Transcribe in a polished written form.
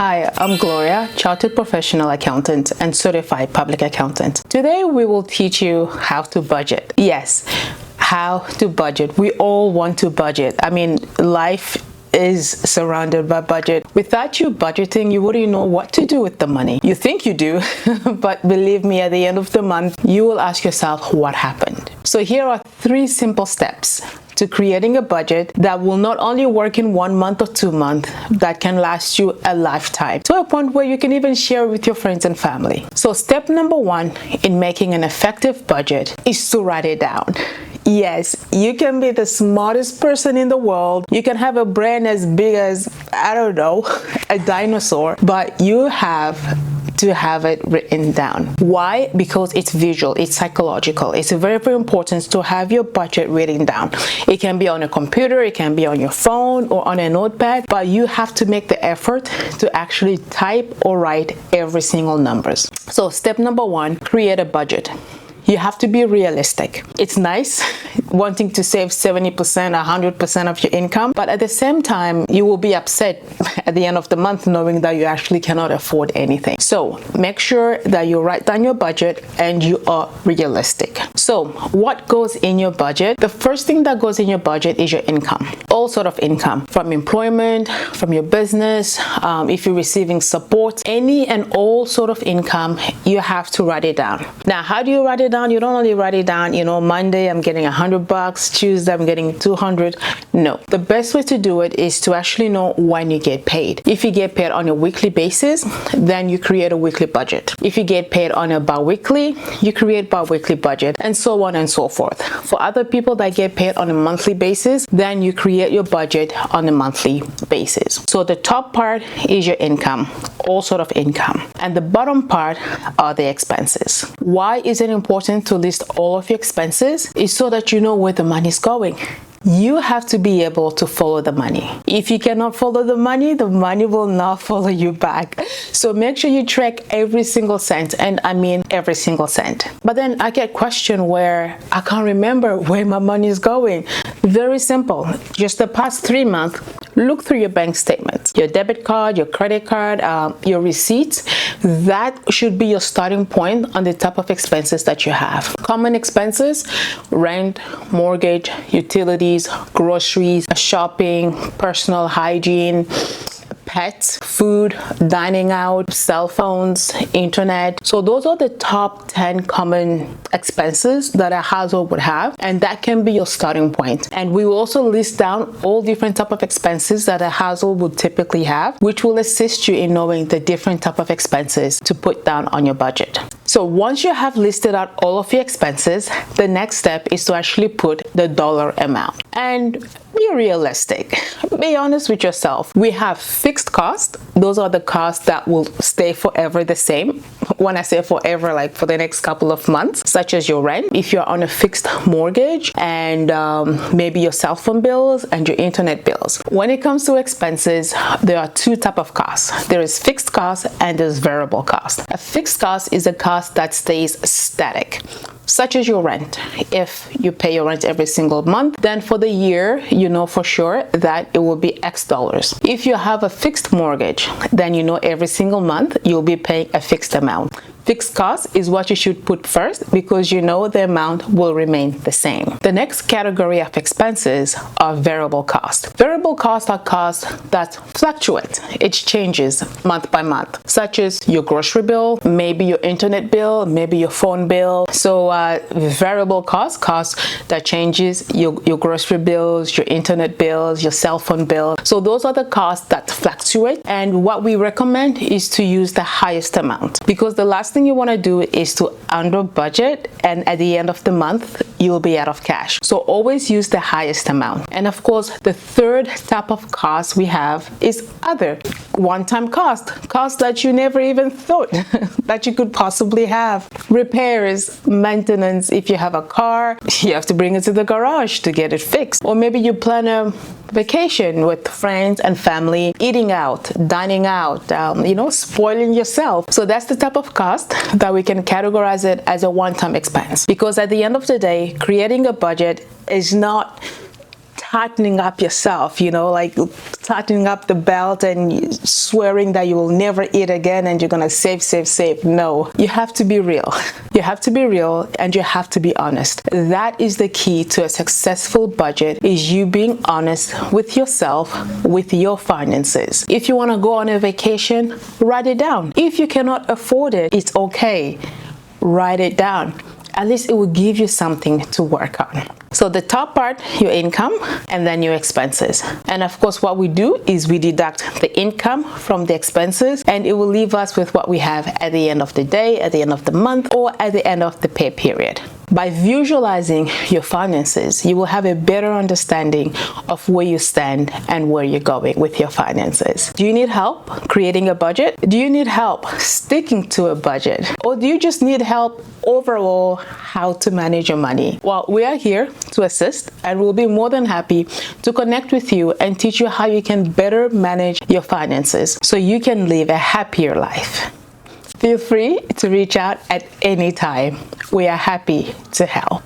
Hi, I'm Gloria, Chartered Professional Accountant and Certified Public Accountant. Today we will teach you how to budget. Yes, how to budget. We all want to budget. I mean, life is surrounded by budget. Without you budgeting, you wouldn't know what to do with the money. You think you do, but believe me, at the end of the month, you will ask yourself what happened. So here are 3 simple steps to creating a budget that will not only work in 1 month or 2 months, that can last you a lifetime, to a point where you can even share with your friends and family. So step number 1 in making an effective budget is to write it down. Yes, you can be the smartest person in the world. You can have a brain as big as, I don't know, a dinosaur, but you have to have it written down. Why? Because it's visual, it's psychological. It's very, very important to have your budget written down. It can be on a computer, it can be on your phone or on a notepad, but you have to make the effort to actually type or write every single numbers. So step number 1, create a budget. You have to be realistic. It's nice wanting to save 70%, 100% of your income, but at the same time, you will be upset at the end of the month knowing that you actually cannot afford anything. So make sure that you write down your budget and you are realistic. So what goes in your budget? The first thing that goes in your budget is your income. All sort of income, from employment, from your business, if you're receiving support, any and all sort of income, you have to write it down. Now, how do you write it down? You don't only write it down, Monday I'm getting $100, Tuesday I'm getting 200. No, the best way to do it is to actually know when you get paid. If you get paid on a weekly basis, then you create a weekly budget. If you get paid on a bi-weekly, you create bi-weekly budget, and so on and so forth. For other people that get paid on a monthly basis, then you create your budget on a monthly basis. So the top part is your income, all sort of income, and the bottom part are the expenses. Why is it important to list all of your expenses? Is so that you know where the money is going. You have to be able to follow the money. If you cannot follow the money will not follow you back. So make sure you track every single cent, and I mean every single cent. But then I get questioned where I can't remember where my money is going. Very simple. Just the past 3 months, look through your bank statements, your debit card, your credit card, your receipts. That should be your starting point on the type of expenses that you have. Common expenses: rent, mortgage, utilities, groceries, shopping, personal hygiene, pets, food, dining out, cell phones, internet. So those are the top 10 common expenses that a household would have, and that can be your starting point. And we will also list down all different type of expenses that a household would typically have, which will assist you in knowing the different type of expenses to put down on your budget. So once you have listed out all of your expenses, the next step is to actually put the dollar amount. And be realistic. Be honest with yourself. We have fixed costs. Those are the costs that will stay forever the same. When I say forever, like for the next couple of months, such as your rent, if you're on a fixed mortgage, and maybe your cell phone bills and your internet bills. When it comes to expenses, there are 2 types of costs. There is fixed costs and there's variable cost. A fixed cost is a cost that stays static, such as your rent. If you pay your rent every single month, then for the year, you know for sure that it will be X dollars. If you have a fixed mortgage, then you know every single month you'll be paying a fixed amount. Fixed cost is what you should put first because you know the amount will remain the same. The next category of expenses are variable costs. Variable costs are costs that fluctuate. It changes month by month, such as your grocery bill, maybe your internet bill, maybe your phone bill. So variable costs that changes your grocery bills, your internet bills, your cell phone bill. So those are the costs that fluctuate, and what we recommend is to use the highest amount, because the last thing you want to do is to under budget, and at the end of the month you'll be out of cash. So always use the highest amount. And of course, the third type of cost we have is other one-time costs that you never even thought that you could possibly have. Repairs, maintenance. If you have a car, you have to bring it to the garage to get it fixed. Or maybe you plan a vacation with friends and family, eating out, dining out, spoiling yourself. So that's the type of cost that we can categorize it as a one-time expense. Because at the end of the day, creating a budget is not tightening up yourself, like tightening up the belt and swearing that you will never eat again and you're gonna save. No, you have to be real. You have to be real and you have to be honest. That is the key to a successful budget, is you being honest with yourself, with your finances. If you want to go on a vacation, write it down. If you cannot afford it, it's okay. Write it down. At least it will give you something to work on. So the top part, your income, and then your expenses. And of course, what we do is we deduct the income from the expenses, and it will leave us with what we have at the end of the day, at the end of the month, or at the end of the pay period. By visualizing your finances, you will have a better understanding of where you stand and where you're going with your finances. Do you need help creating a budget? Do you need help sticking to a budget? Or do you just need help overall how to manage your money? Well, we are here to assist, and we'll be more than happy to connect with you and teach you how you can better manage your finances so you can live a happier life. Feel free to reach out at any time. We are happy to help.